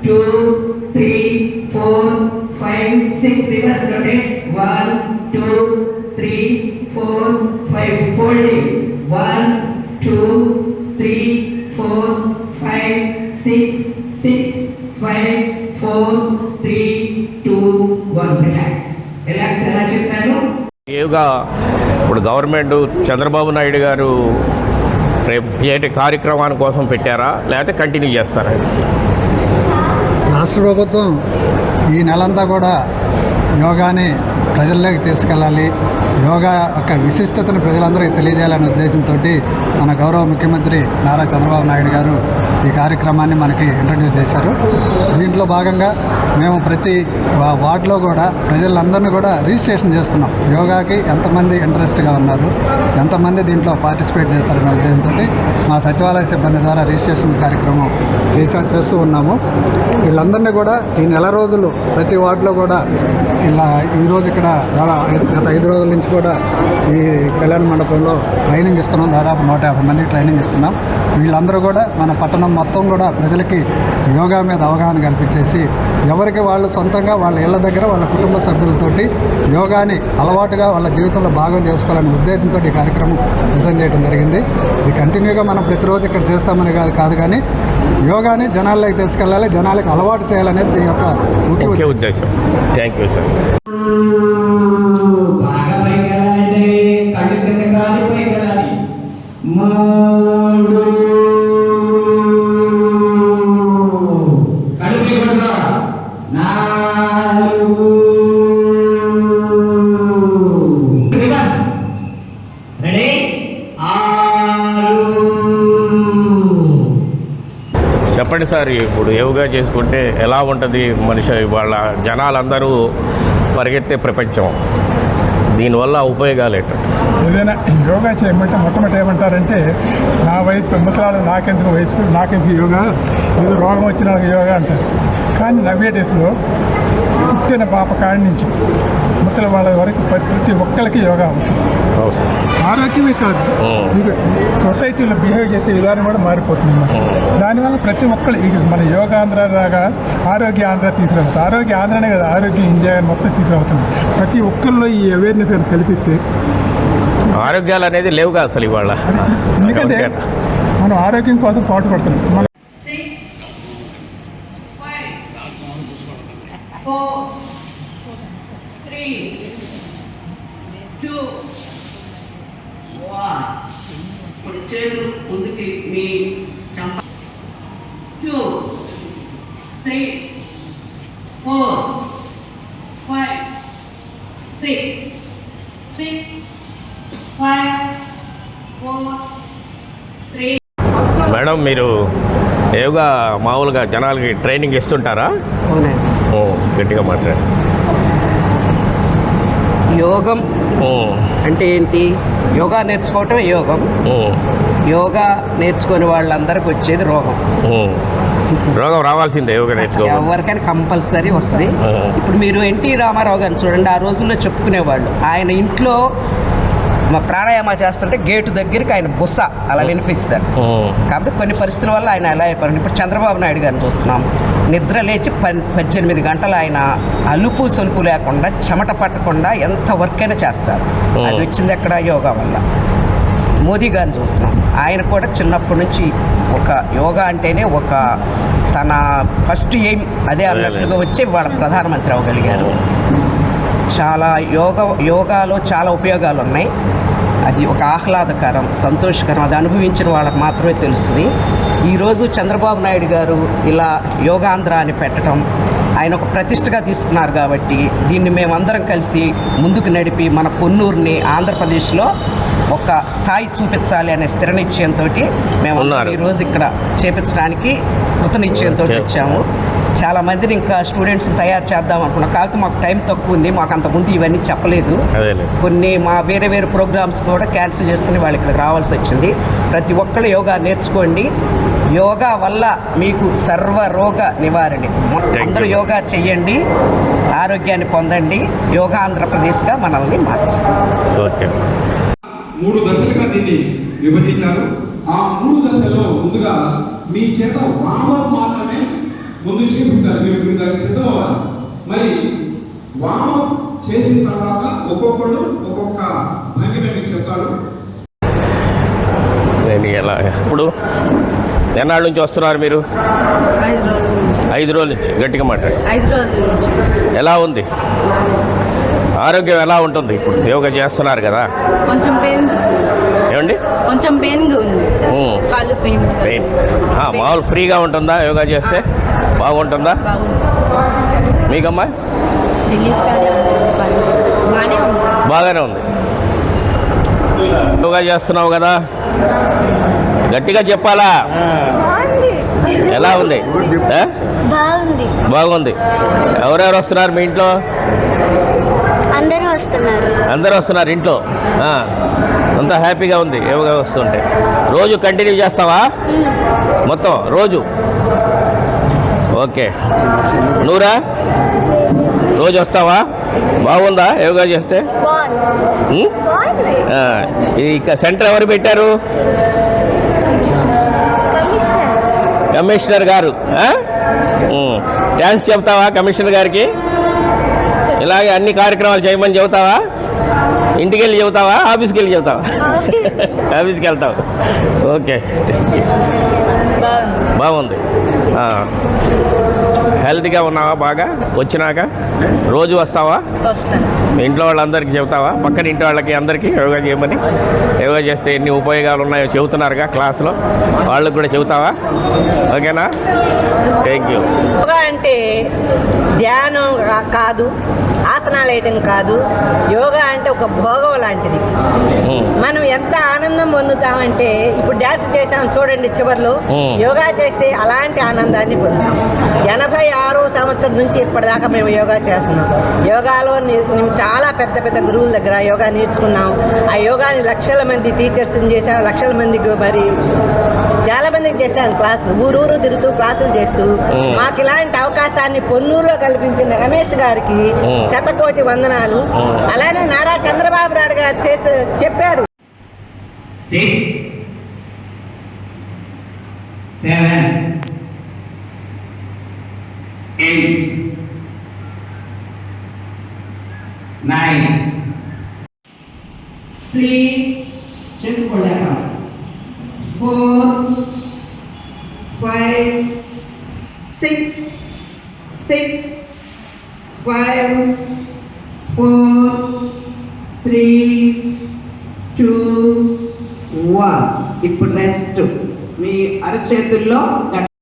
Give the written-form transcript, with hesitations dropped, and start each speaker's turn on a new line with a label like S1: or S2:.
S1: 2, 3, 4, 5, 6. Reverse rotate. 1, 2, 3, 4, 5. Folding. 1, 2, 3, 4, 5, 6, 6, 5, 4, 3, 2, 1. Relax. Relax. ఎలా చెప్పాను?
S2: ఏగా ఇప్పుడు గవర్నమెంట్ చంద్రబాబు నాయుడు గారు రేపు కార్యక్రమాల కోసం పెట్టారా లేకపోతే కంటిన్యూ చేస్తారా?
S3: రాష్ట్ర ప్రభుత్వం ఈ నెలంతా కూడా యోగాని ప్రజల్లోకి తీసుకెళ్ళాలి, యోగా యొక్క విశిష్టతను ప్రజలందరికీ తెలియజేయాలనే ఉద్దేశంతో మన గౌరవ ముఖ్యమంత్రి నారా చంద్రబాబు నాయుడు గారు ఈ కార్యక్రమాన్ని మనకి ఇంట్రడ్యూస్ చేశారు. దీంట్లో భాగంగా మేము ప్రతి వార్డులో కూడా ప్రజలందరినీ కూడా రిజిస్ట్రేషన్ చేస్తున్నాం. యోగాకి ఎంతమంది ఇంట్రెస్ట్గా ఉన్నారు, ఎంతమంది దీంట్లో పార్టిసిపేట్ చేస్తారనే ఉద్దేశంతో మా సచివాలయ సిబ్బంది ద్వారా రిజిస్ట్రేషన్ కార్యక్రమం చేస్తూ ఉన్నాము. వీళ్ళందరినీ కూడా ఈ నెల రోజులు ప్రతి వార్డులో కూడా ఇలా ఈరోజు ఇక్కడ గత 5 రోజుల నుంచి కూడా ఈ కళ్యాణ మండపంలో ట్రైనింగ్ ఇస్తున్నాం. దాదాపు 150 మందికి ట్రైనింగ్ ఇస్తున్నాం. వీళ్ళందరూ కూడా మన పట్టణం మొత్తం కూడా ప్రజలకి యోగా మీద అవగాహన కల్పించేసి ఎవరికి వాళ్ళు సొంతంగా వాళ్ళ ఇళ్ల దగ్గర వాళ్ళ కుటుంబ సభ్యులతోటి యోగాని అలవాటుగా వాళ్ళ జీవితంలో భాగం చేసుకోవాలనే ఉద్దేశంతో ఈ కార్యక్రమం డిజైన్ చేయడం జరిగింది. ఇది కంటిన్యూగా మనం ప్రతిరోజు ఇక్కడ చేస్తామని కాదు కానీ యోగాని జనాల్లోకి తీసుకెళ్ళాలి, జనాలకు అలవాటు చేయాలనేది దీని యొక్క ముఖ్య
S2: ఉద్దేశం. Thank you sir.
S1: బాగా పైకి వెళ్ళాలంటే కళ్ళు కింద కాదు, పైకి వెళ్ళాలి. 3 కళ్ళు కొట్టుకో. 4 రివర్స్. రెడీ? 6.
S2: చెప్పండి సార్, ఇప్పుడు యోగా చేసుకుంటే ఎలా ఉంటుంది మనిషి? వాళ్ళ జనాలందరూ పరిగెత్తే ప్రపంచం, దీనివల్ల ఉపయోగాలు ఏంటి?
S4: ఏదైనా యోగా చేయమంటే మొట్టమొదటి ఏమంటారంటే నా వయసు ముసలాడు, నాకెందుకు యోగా, ఏదో రోగం వచ్చిన వాళ్ళకి యోగా అంటారు. కానీ నవ్వే డేస్లో పుట్టిన పాప కాడి నుంచి ముసలి వాళ్ళ వరకు ప్రతి ఒక్కరికి యోగా అవసరం. ఆరోగ్యమే కాదు, మీరు సొసైటీలో బిహేవ్ చేసే విధానం కూడా మారిపోతుంది అన్నమాట. దానివల్ల ప్రతి ఒక్కరు మన యోగాంధ్ర లాగా ఆరోగ్య ఆంధ్ర తీసుకురావచ్చు. ఆరోగ్య ఆంధ్రనే కదా, ఆరోగ్య ఇండియా మొత్తం తీసుకురావుతుంది. ప్రతి ఒక్కరిలో ఈ అవేర్నెస్ కల్పిస్తే
S2: ఆరోగ్యాలు అనేది లేవుగా అసలు ఇవాళ.
S4: ఎందుకంటే మనం ఆరోగ్యం కోసం పాటుపడుతున్నాం.
S1: 6, 5, 4, 3, 2, 1. ఇప్పుడు చేతులు ముందుకి మీ చంప. 2, 3, 4, 5, 6, 5, 4, 3.
S2: మేడం, మీరు యోగా మామూలుగా జనాలకి ట్రైనింగ్ ఇస్తుంటారా? గట్టిగా మాట్లాడు.
S5: యోగం అంటే ఏంటి? యోగా నేర్చుకోవటమే యోగం. యోగా నేర్చుకునే వాళ్ళందరికీ వచ్చేది రోగం.
S2: రోగం రావాల్సిందే యోగా నేర్చుకో,
S5: ఎవరికైనా కంపల్సరీ వస్తుంది. ఇప్పుడు మీరు ఎన్టీ రామారావు గారిని చూడండి, ఆ రోజుల్లో చెప్పుకునేవాళ్ళు ఆయన ఇంట్లో ప్రాణాయామా చేస్తుంటే గేటు దగ్గరికి ఆయన బుస్స అలా వినిపిస్తారు. కాబట్టి కొన్ని పరిస్థితుల వల్ల ఆయన ఎలా అయిపోయారు. ఇప్పుడు చంద్రబాబు నాయుడు గారిని చూస్తున్నాం, నిద్ర లేచి 18 గంటలు ఆయన అలుపు సొలుపు లేకుండా చెమట పట్టకుండా ఎంత వర్క్ అయినా చేస్తారు. అది వచ్చింది ఎక్కడ? యోగా వల్ల. మోదీ గారిని చూస్తున్నాం, ఆయన కూడా చిన్నప్పటి నుంచి ఒక యోగా అంటేనే ఒక తన ఫస్ట్ ఎయిమ్ అదే అన్నట్టుగా వచ్చి వాళ్ళ ప్రధానమంత్రి అవ్వగలిగారు. చాలా యోగాలో చాలా ఉపయోగాలు ఉన్నాయి. అది ఒక ఆహ్లాదకరం, సంతోషకరం. అది అనుభవించిన వాళ్ళకి మాత్రమే తెలుస్తుంది. ఈరోజు చంద్రబాబు నాయుడు గారు ఇలా యోగాంధ్ర అని పెట్టడం ఆయన ఒక ప్రతిష్టగా తీసుకున్నారు. కాబట్టి దీన్ని మేమందరం కలిసి ముందుకు నడిపి మన పొన్నూరుని ఆంధ్రప్రదేశ్లో ఒక స్థాయి చూపించాలి అనే స్థిర నిశ్చయంతో మేము ఈరోజు ఇక్కడ చేపించడానికి కృతనిశ్చయంతో వచ్చాము. చాలామందిని ఇంకా స్టూడెంట్స్ని తయారు చేద్దాం అనుకున్నాం. కాకపోతే మాకు టైం తక్కువ ఉంది, మాకు అంతకుముందు ఇవన్నీ చెప్పలేదు. కొన్ని మా వేరే ప్రోగ్రామ్స్ కూడా క్యాన్సిల్ చేసుకుని వాళ్ళు ఇక్కడికి రావాల్సి వచ్చింది. ప్రతి ఒక్కళ్ళు యోగా నేర్చుకోండి. యోగా వల్ల మీకు సర్వరోగ నివారణ. అందరూ యోగా చెయ్యండి, ఆరోగ్యాన్ని పొందండి. యోగా ఆంధ్రప్రదేశ్గా మనల్ని మార్చండి.
S6: 3 దశలుగా దీన్ని విభజించారు. ఆ 3 దశల్లో ముందుగా మీ చేత వామప్ మాత్రమే
S1: ముందు చూపించాలి, మీరు దానికి సిద్ధం అవ్వాలి. మరి వామం చేసిన తర్వాత ఒక్కొక్కళ్ళు ఒక్కొక్క భంగిమ మీకు చెప్తారు.
S2: ఎలా ఇప్పుడు ఎన్నాళ్ళ నుంచి వస్తున్నారు మీరు? 5 రోజుల నుంచి. గట్టిగా మాట్లాడి.
S6: 5 రోజుల నుంచి.
S2: ఎలా ఉంది ఆరోగ్యం? ఎలా ఉంటుంది ఇప్పుడు యోగా చేస్తున్నారు కదా?
S6: కొంచెం పెయిన్.
S2: ఏమండి?
S6: కొంచెం పెయిన్గా ఉంది. కాళ్ళు పెయిన్.
S2: మామూలు ఫ్రీగా ఉంటుందా యోగా చేస్తే? బాగుంటుందా? మీకమ్మా? బాగానే ఉంది. యోగా చేస్తున్నావు కదా, గట్టిగా చెప్పాలా? ఎలా ఉంది? బాగుంది. ఎవరెవరు వస్తున్నారు మీ ఇంట్లో? అందరూ వస్తున్నారు ఇంట్లో. అంతా హ్యాపీగా ఉంది యోగా వస్తుంటే. రోజు కంటిన్యూ చేస్తావా మొత్తం రోజు? ఓకే. నువ్వురా రోజు వస్తావా? బాగుందా యోగా చేస్తే? ఇక సెంటర్ ఎవరు పెట్టారు? కమిషనర్ గారు. థ్యాంక్స్ చెప్తావా కమిషనర్ గారికి? ఇలాగే అన్ని కార్యక్రమాలు చేయమని చెబుతావా? ఇంటికి వెళ్ళి చెబుతావా? ఆఫీస్కి వెళ్ళి చెబుతావా? ఆఫీస్కి వెళ్తావు. ఓకే. బాగుంది. హెల్తీగా ఉన్నావా బాగా? వచ్చినాక రోజు వస్తావా? మీ ఇంట్లో వాళ్ళందరికీ చెబుతావా? పక్కన ఇంటి వాళ్ళకి అందరికీ యోగా చేయమని? యోగా చేస్తే ఎన్ని ఉపయోగాలు ఉన్నాయో చెబుతున్నారుగా క్లాసులో, వాళ్ళకి కూడా చెబుతావా? ఓకేనా? Thank you.
S6: యోగా అంటే ధ్యానం కాదు, ఆసనాలు వేయటం కాదు. యోగా అంటే ఒక భోగం లాంటిది. మనం ఎంత ఆనందం పొందుతామంటే, ఇప్పుడు డ్యాన్స్ చేసాం చూడండి చివర్లో, యోగా చేస్తే అలాంటి ఆనందాన్ని పొందుతాం. 86వ సంవత్సరం నుంచి ఇప్పటిదాకా మేము యోగా చేస్తున్నాం. యోగాలో మేము చాలా పెద్ద పెద్ద గురువుల దగ్గర యోగా నేర్చుకున్నాం. ఆ యోగాని లక్షల మంది టీచర్స్ని చేసాం, లక్షల మందికి మరి చాలా మందికి చేశాను క్లాసులు. ఊరూరు తిరుగుతూ క్లాసులు చేస్తూ మాకు ఇలాంటి అవకాశాన్ని పొన్నూరులో కల్పించిన రమేష్ గారికి శతకోటి వందనాలు. అలానే నారా చంద్రబాబు నాయుడు గారు చెప్పారు.
S1: 6, 7, 8, 9.
S5: 3 చెప్పుకోలేక 4, 5, 6, 5, 4, 3, 2, 1. ఇప్పుడు రెస్ట్. మీ అరచేతుల్లో